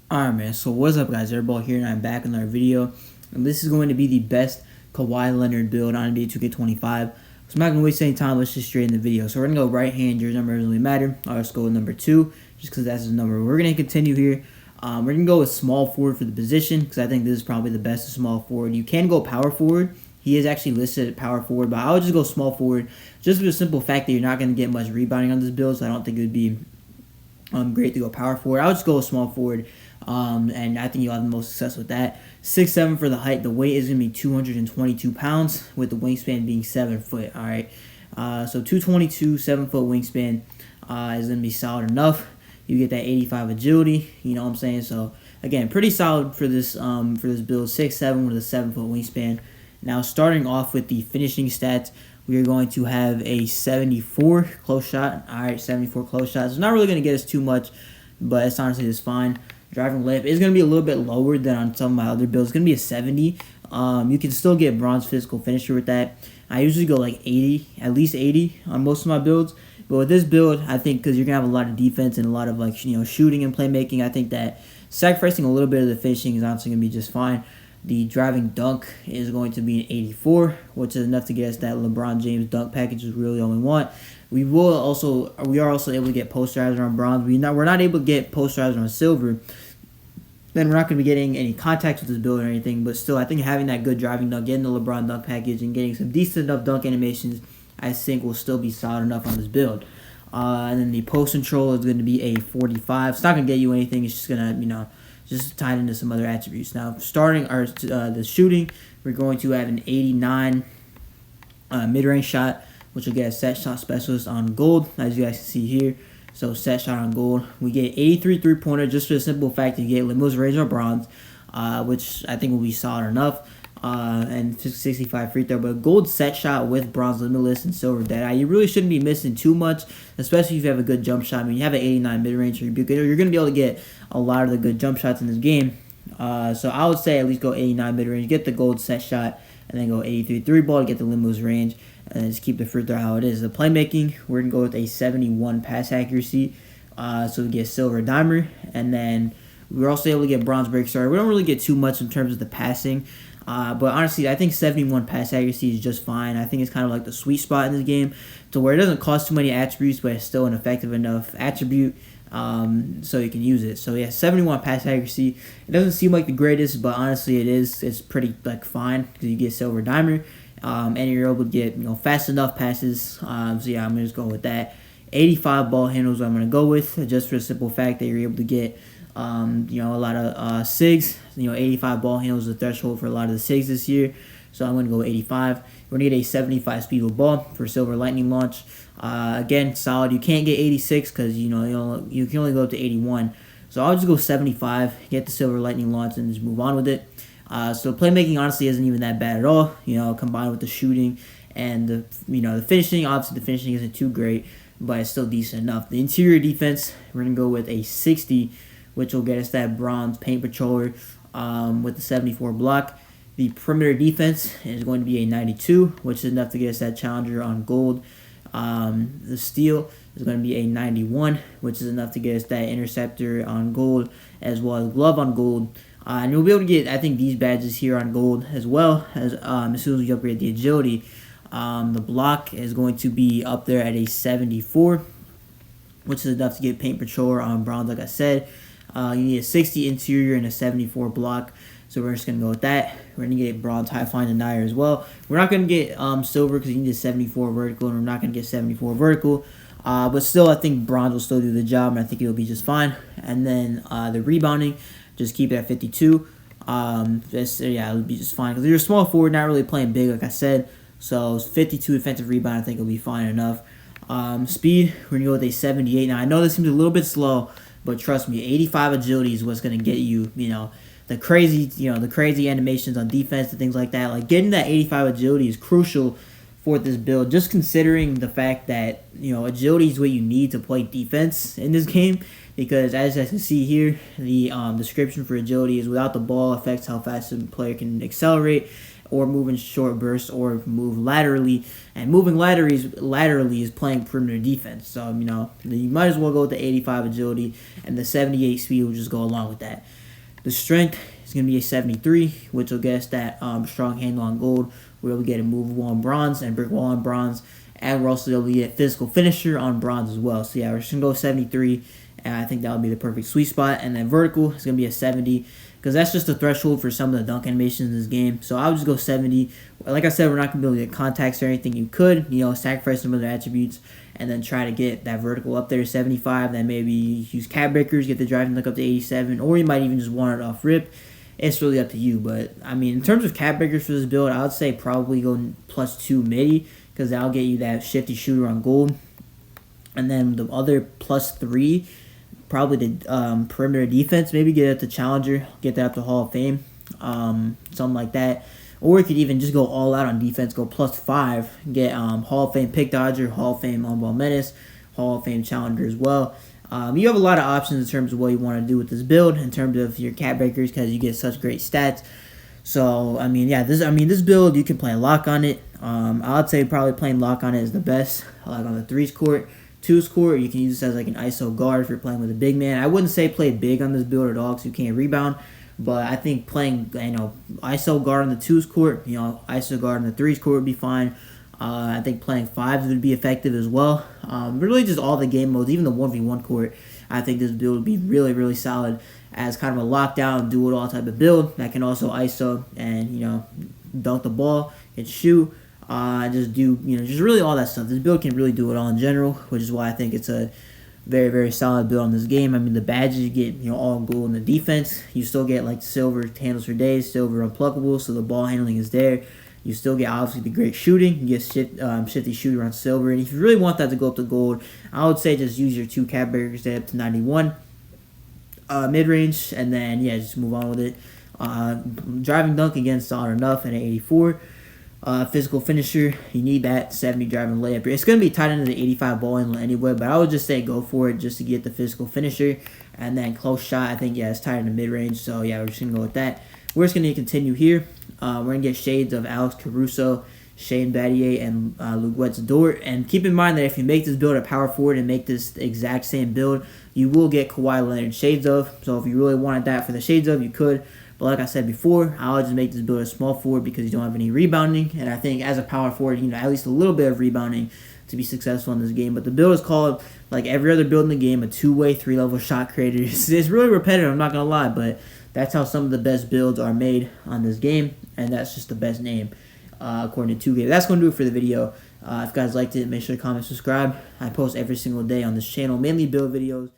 Alright, man, so what's up, guys? Airball here, and I'm back in our video. And this is going to be the best Kawhi Leonard build on NBA 2K25. So I'm not going to waste any time, let's just straight in the video. So we're going to go right hand, your number doesn't really matter. Let's go with number 2, just because that's his number. We're going to continue here. We're going to go with small forward for the position, because I think this is probably the best of small forward. You can go power forward. He is actually listed at power forward, but I would just go small forward, just for the simple fact that you're not going to get much rebounding on this build, so I don't think it would be great to go power forward. I would just go with small forward, and I think you'll have the most success with that. 6'7" for the height. The weight is going to be 222 pounds, with the wingspan being 7 foot. All right, so 222, 7 foot wingspan is going to be solid enough. You get that 85 agility. You know what I'm saying? So again, pretty solid for this build. 6'7" with a 7 foot wingspan. Now starting off with the finishing stats, we are going to have a 74 close shot. All right, 74 close shots. It's not really going to get us too much, but it's honestly just fine. Driving layup is going to be a little bit lower than on some of my other builds. It's going to be a 70. You can still get bronze physical finisher with that. I usually go like 80, at least 80 on most of my builds. But with this build, I think because you're going to have a lot of defense and a lot of shooting and playmaking, I think that sacrificing a little bit of the finishing is honestly going to be just fine. The driving dunk is going to be an 84, which is enough to get us that LeBron James dunk package is really all we want. We are also able to get posterizer on bronze. We're not able to get posterizer on silver. Then we're not going to be getting any contact with this build or anything. But still, I think having that good driving dunk, getting the LeBron dunk package, and getting some decent enough dunk animations, I think will still be solid enough on this build. And then the post control is going to be a 45. It's not going to get you anything. It's just going to, just tied into some other attributes. Now, starting the shooting, we're going to have an 89 mid-range shot, which will get a set shot specialist on gold, as you guys can see here. So set shot on gold. We get 83 three-pointer just for the simple fact that you get limitless range on bronze, which I think will be solid enough. And 65 free throw, but a gold set shot with bronze limitless and silver deadeye, you really shouldn't be missing too much, especially if you have a good jump shot. I mean, you have an 89 mid-range, you're going to be able to get a lot of the good jump shots in this game. So I would say at least go 89 mid-range, get the gold set shot, and then go 83 three-ball to get the limitless range, and just keep the free throw how it is. The playmaking, we're going to go with a 71 pass accuracy, so we get silver dimer, and then we're also able to get bronze break star. We don't really get too much in terms of the passing, but honestly, I think 71 pass accuracy is just fine. I think it's kind of like the sweet spot in this game to where it doesn't cost too many attributes, but it's still an effective enough attribute so you can use it. So yeah, 71 pass accuracy. It doesn't seem like the greatest, but honestly it is. It's pretty fine because you get silver dimer, and you're able to get fast enough passes. So yeah, I'm gonna just go with that. 85 ball handles I'm gonna go with, just for the simple fact that you're able to get a lot of SIGs. 85 ball handles is the threshold for a lot of the SIGs this year. So I'm going to go 85. We're going to get a 75 speed with ball for silver lightning launch. Again, solid. You can't get 86 because you can only go up to 81. So I'll just go 75, get the silver lightning launch, and just move on with it. So playmaking honestly isn't even that bad at all. Combined with the shooting and the finishing. Obviously the finishing isn't too great, but it's still decent enough. The interior defense, we're going to go with a 60, which will get us that bronze paint patroller with the 74 block. The perimeter defense is going to be a 92, which is enough to get us that challenger on gold. The steal is going to be a 91, which is enough to get us that interceptor on gold, as well as glove on gold. And you'll be able to get, I think, these badges here on gold as well, as soon as we upgrade the agility. The block is going to be up there at a 74, which is enough to get paint patroller on bronze, like I said. You need a 60 interior and a 74 block. So we're just going to go with that. We're going to get bronze high flying denier as well. We're not going to get silver because you need a 74 vertical, and we're not going to get 74 vertical. But still, I think bronze will still do the job, and I think it'll be just fine. And then the rebounding, just keep it at 52. It'll be just fine. Because you're a small forward, not really playing big, like I said. So 52 defensive rebound, I think will be fine enough. Speed, we're going to go with a 78. Now, I know this seems a little bit slow, but trust me, 85 agility is what's going to get you, the crazy animations on defense and things like that. Like, getting that 85 agility is crucial for this build, just considering the fact that, agility is what you need to play defense in this game. Because as I can see here, the description for agility is without the ball affects how fast a player can accelerate, or move in short bursts, or move laterally. And moving laterally is playing perimeter defense. So, you might as well go with the 85 agility, and the 78 speed will just go along with that. The strength is going to be a 73, which will get us that strong handle on gold. We're able to get a movable on bronze and brick wall on bronze. And we're also able to get physical finisher on bronze as well. So, yeah, we're just going to go 73. And I think that would be the perfect sweet spot. And then vertical is going to be a 70, because that's just the threshold for some of the dunk animations in this game. So I would just go 70. Like I said, we're not going to be able to get contacts or anything. You could, sacrifice some of the attributes and then try to get that vertical up there to 75. Then maybe use cap breakers, get the driving dunk up to 87. Or you might even just want it off rip. It's really up to you. But, in terms of cap breakers for this build, I would say probably go +2 midi, because that'll get you that shifty shooter on gold. And then the other +3, probably the perimeter defense. Maybe get it to challenger, get that up to Hall of Fame, something like that. Or you could even just go all out on defense, go +5, get Hall of Fame pick dodger, Hall of Fame on ball menace, Hall of Fame challenger as well. You have a lot of options in terms of what you want to do with this build in terms of your cap breakers, because you get such great stats. So this build, you can play lock on it. I would say probably playing lock on it is the best. Like on the 3s court. 2s court, you can use this as like an ISO guard if you're playing with a big man. I wouldn't say play big on this build at all, because you can't rebound. But I think playing ISO guard on the 2s court, ISO guard on the 3s court would be fine. I think playing 5s would be effective as well. Really just all the game modes, even the 1v1 court, I think this build would be really, really solid as kind of a lockdown, do-it-all type of build that can also ISO and, dunk the ball and shoot. Just do, just really all that stuff. This build can really do it all in general, which is why I think it's a very, very solid build on this game. The badges you get, all gold in the defense. You still get like silver handles for days, silver unpluckable, so the ball handling is there. You still get obviously the great shooting. You get shifty shooter on silver. And if you really want that to go up to gold, I would say just use your 2 cap breakers to up to 91 mid range, and then just move on with it. Driving dunk again, solid enough at an 84. Physical finisher, you need that 70 driving layup. It's going to be tight into the 85 ball handle anyway, but I would just say go for it just to get the physical finisher. And then close shot, I think, it's tight in the mid-range, so we're just going to go with that. We're just going to continue here. We're going to get shades of Alex Caruso, Shane Battier, and Luguentz Dort. And keep in mind that if you make this build a power forward and make this the exact same build, you will get Kawhi Leonard shades of. So if you really wanted that for the shades of, you could. But like I said before, I would just make this build a small forward because you don't have any rebounding. And I think as a power forward, at least a little bit of rebounding to be successful in this game. But the build is called, like every other build in the game, a 2-way, 3-level shot creator. It's really repetitive, I'm not going to lie. But that's how some of the best builds are made on this game. And that's just the best name according to 2K. That's going to do it for the video. If you guys liked it, make sure to comment, subscribe. I post every single day on this channel, mainly build videos.